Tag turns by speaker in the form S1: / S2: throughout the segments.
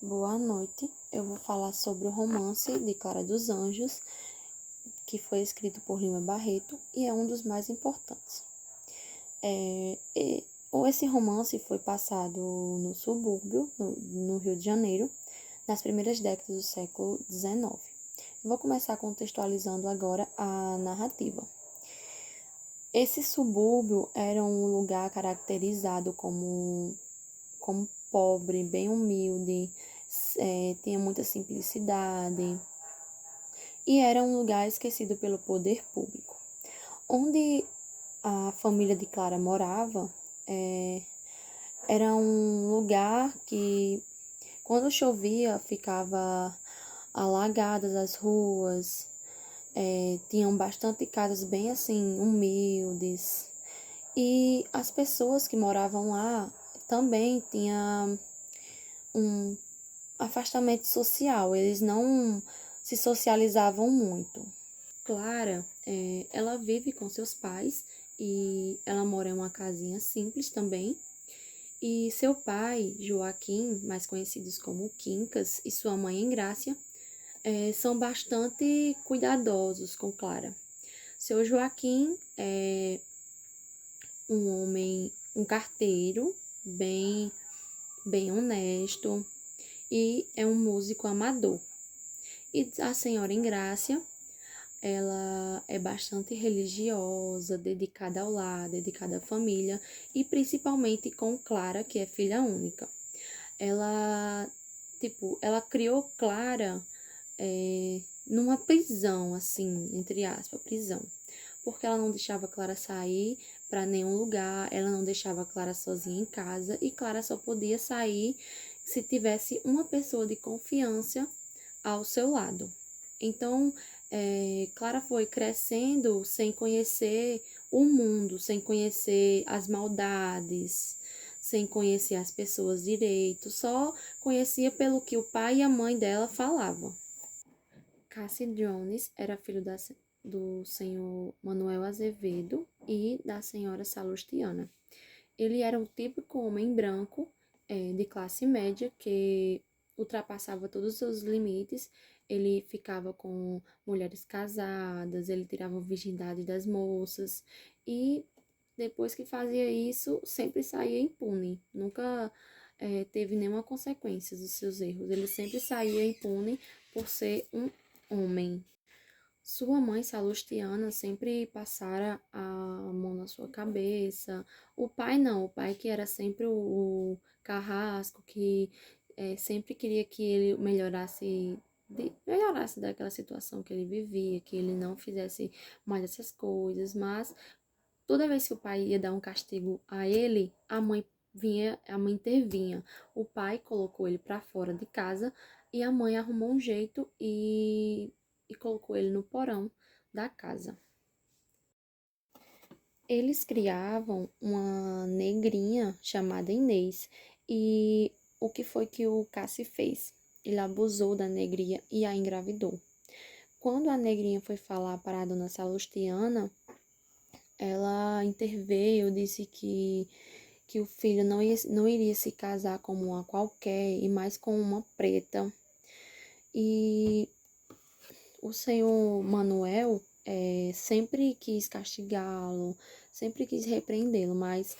S1: Boa noite. Eu vou falar sobre o romance de Clara dos Anjos, que foi escrito por Lima Barreto e é um dos mais importantes. Esse romance foi passado no subúrbio, no Rio de Janeiro, nas primeiras décadas do século XIX. Eu vou começar contextualizando agora a narrativa. Esse subúrbio era um lugar caracterizado como pobre, bem humilde, tinha muita simplicidade e era um lugar esquecido pelo poder público. Onde a família de Clara morava, era um lugar que, quando chovia, ficava alagadas as ruas, tinham bastante casas bem assim, humildes. E as pessoas que moravam lá também tinham um afastamento social, eles não se socializavam muito. Clara, ela vive com seus pais e ela mora em uma casinha simples também. E seu pai, Joaquim, mais conhecidos como Quincas, e sua mãe Engrácia, são bastante cuidadosos com Clara. Seu Joaquim é um homem, um carteiro, bem honesto e é um músico amador. E a senhora Engrácia, ela é bastante religiosa, dedicada ao lar, dedicada à família e principalmente com Clara, que é filha única. Ela criou Clara numa prisão, assim, entre aspas, prisão. Porque ela não deixava Clara sair para nenhum lugar, ela não deixava Clara sozinha em casa e Clara só podia sair se tivesse uma pessoa de confiança ao seu lado. Então, Clara foi crescendo sem conhecer o mundo, sem conhecer as maldades, sem conhecer as pessoas direito, só conhecia pelo que o pai e a mãe dela falavam. Cassie Jones era filho do senhor Manuel Azevedo e da senhora Salustiana. Ele era um típico homem branco, de classe média, que ultrapassava todos os seus limites. Ele ficava com mulheres casadas, ele tirava a virgindade das moças e depois que fazia isso, sempre saía impune. Nunca teve nenhuma consequência dos seus erros. Ele sempre saía impune por ser um homem. Sua mãe, Salustiana, sempre passara a mão na sua cabeça. O pai não, o pai que era sempre o carrasco, que sempre queria que ele melhorasse daquela situação que ele vivia, que ele não fizesse mais essas coisas, mas toda vez que o pai ia dar um castigo a ele, a mãe intervinha. O pai colocou ele para fora de casa e a mãe arrumou um jeito e colocou ele no porão da casa. Eles criavam uma negrinha chamada Inês e o que foi que o Cassi fez? Ele abusou da negrinha e a engravidou. Quando a negrinha foi falar para a dona Salustiana, ela interveio, disse que o filho não iria se casar como uma qualquer e mais com uma preta. E o senhor Manuel sempre quis castigá-lo, sempre quis repreendê-lo, mas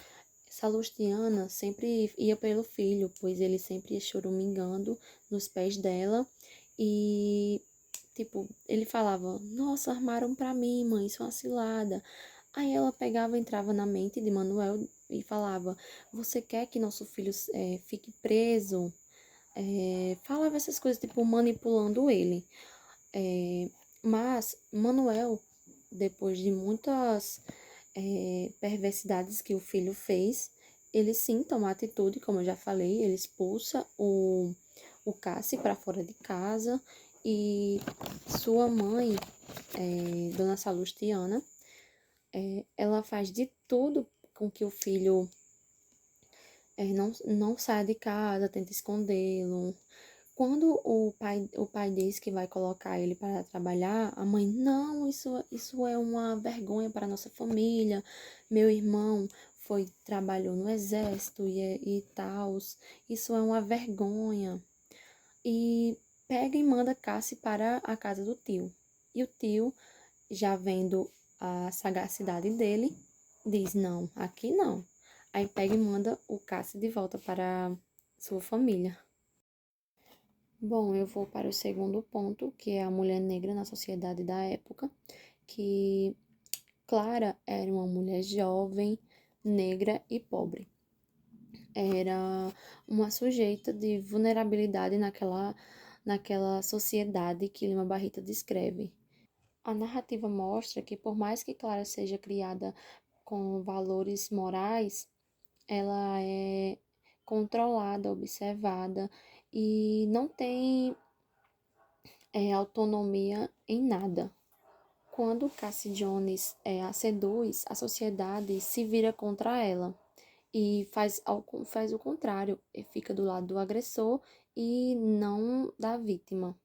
S1: Salustiana sempre ia pelo filho, pois ele sempre ia choramingando nos pés dela e, tipo, ele falava, nossa, armaram pra mim, mãe, isso é uma cilada. Aí ela pegava, entrava na mente de Manuel e falava, você quer que nosso filho fique preso? Falava essas coisas, tipo, manipulando ele. Mas Manuel, depois de muitas perversidades que o filho fez, ele sim toma atitude, como eu já falei, ele expulsa o Cassi para fora de casa e sua mãe, Dona Salustiana, ela faz de tudo com que o filho não saia de casa, tenta escondê-lo. Quando o pai diz que vai colocar ele para trabalhar, a mãe, não, isso é uma vergonha para a nossa família. Meu irmão trabalhou no exército e tal. Isso é uma vergonha. e pega e manda Cassie para a casa do tio. E o tio, já vendo a sagacidade dele, diz: não, aqui não. Aí pega e manda o Cassie de volta para sua família. Bom, eu vou para o segundo ponto, que é a mulher negra na sociedade da época, que Clara era uma mulher jovem, negra e pobre. Era uma sujeita de vulnerabilidade naquela sociedade que Lima Barreto descreve. A narrativa mostra que, por mais que Clara seja criada com valores morais, ela é controlada, observada e não tem autonomia em nada. Quando Cassie Jones a seduz, a sociedade se vira contra ela e faz o contrário, fica do lado do agressor e não da vítima.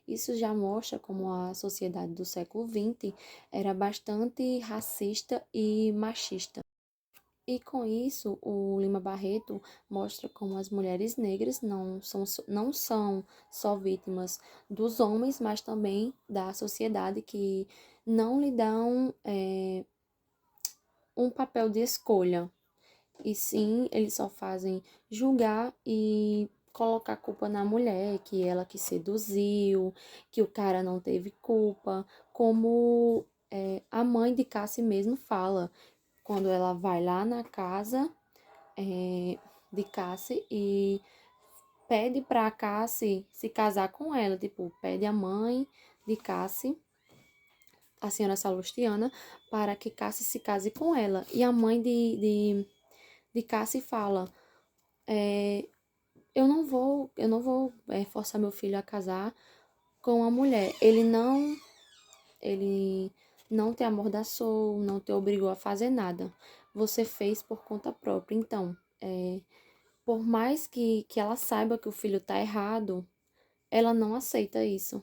S1: Isso já mostra como a sociedade do século XX era bastante racista e machista. E com isso, o Lima Barreto mostra como as mulheres negras não são só vítimas dos homens, mas também da sociedade que não lhe dão um papel de escolha. E sim, eles só fazem julgar e colocar a culpa na mulher, que ela que seduziu, que o cara não teve culpa, como a mãe de Cassie mesmo fala, quando ela vai lá na casa de Cassie e pede pra Cassie se casar com ela, tipo, pede a mãe de Cassie, a senhora Salustiana, para que Cassie se case com ela. E a mãe de Cassie fala, eu não vou forçar meu filho a casar com uma mulher. Ele não te amordaçou, não te obrigou a fazer nada. Você fez por conta própria. Então, por mais que ela saiba que o filho tá errado, ela não aceita isso.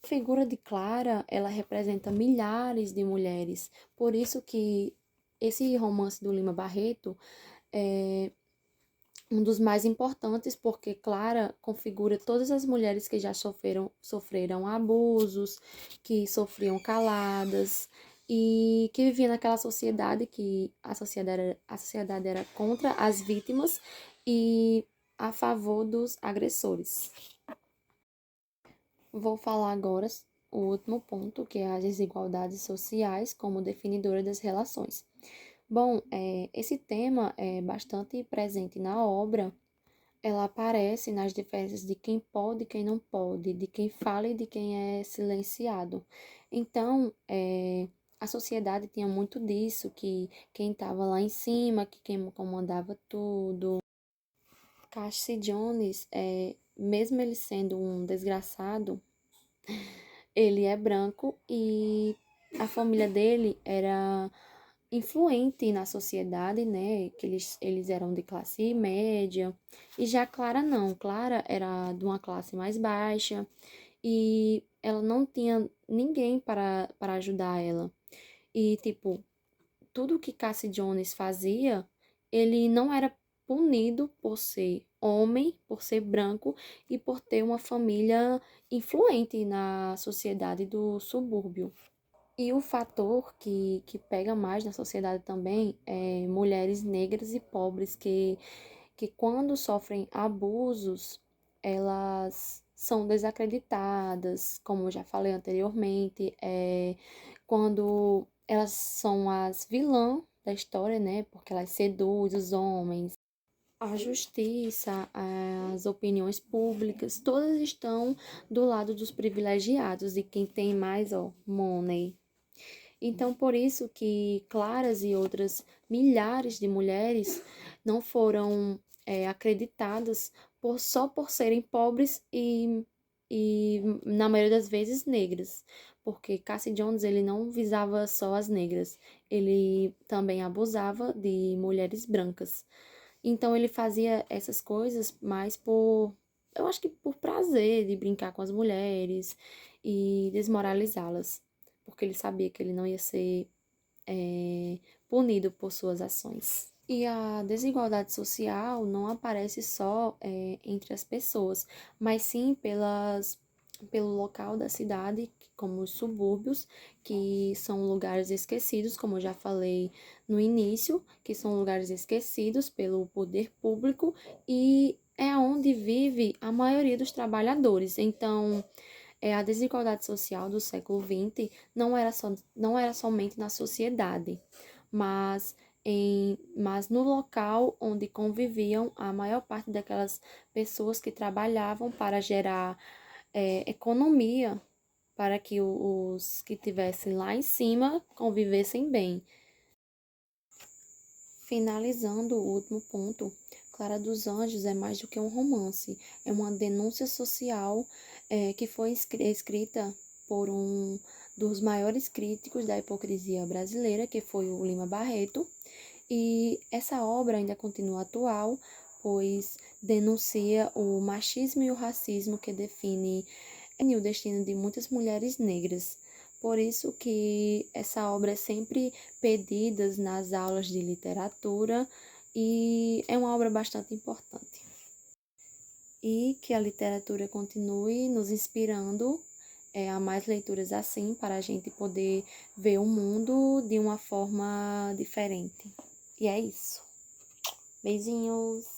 S1: A figura de Clara, ela representa milhares de mulheres. Por isso que esse romance do Lima Barreto é um dos mais importantes, porque Clara configura todas as mulheres que já sofreram abusos, que sofriam caladas e que viviam naquela sociedade que a sociedade era contra as vítimas e a favor dos agressores. Vou falar agora o último ponto, que é as desigualdades sociais como definidora das relações. Bom, esse tema é bastante presente na obra. Ela aparece nas diferenças de quem pode e quem não pode, de quem fala e de quem é silenciado. Então, a sociedade tinha muito disso, que quem estava lá em cima, que quem comandava tudo. Cassie Jones, mesmo ele sendo um desgraçado, ele é branco e a família dele era influente na sociedade, né? Que eles eram de classe média. E já Clara não. Clara era de uma classe mais baixa e ela não tinha ninguém para ajudar ela. E, tipo, tudo que Cassie Jones fazia, ele não era punido por ser homem, por ser branco e por ter uma família influente na sociedade do subúrbio. E o fator que pega mais na sociedade também é mulheres negras e pobres que quando sofrem abusos, elas são desacreditadas, como eu já falei anteriormente, quando elas são as vilãs da história, né? Porque elas seduzem os homens. A justiça, as opiniões públicas, todas estão do lado dos privilegiados, de quem tem mais, money. Então, por isso que Claras e outras milhares de mulheres não foram acreditadas só por serem pobres e, na maioria das vezes, negras. Porque Cassie Jones, ele não visava só as negras, ele também abusava de mulheres brancas. Então, ele fazia essas coisas mais eu acho que por prazer de brincar com as mulheres e desmoralizá-las, porque ele sabia que ele não ia ser punido por suas ações. E a desigualdade social não aparece só entre as pessoas, mas sim pelo local da cidade, como os subúrbios, que são lugares esquecidos, como eu já falei no início, que são lugares esquecidos pelo poder público e é onde vive a maioria dos trabalhadores. Então, a desigualdade social do século XX não era somente na sociedade, mas, mas no local onde conviviam a maior parte daquelas pessoas que trabalhavam para gerar economia, para que os que estivessem lá em cima convivessem bem. Finalizando o último ponto, Clara dos Anjos é mais do que um romance, é uma denúncia social que foi escrita por um dos maiores críticos da hipocrisia brasileira, que foi o Lima Barreto, e essa obra ainda continua atual, pois denuncia o machismo e o racismo que define o destino de muitas mulheres negras. Por isso que essa obra é sempre pedida nas aulas de literatura e é uma obra bastante importante. E que a literatura continue nos inspirando a mais leituras assim, para a gente poder ver o mundo de uma forma diferente. E é isso. Beijinhos!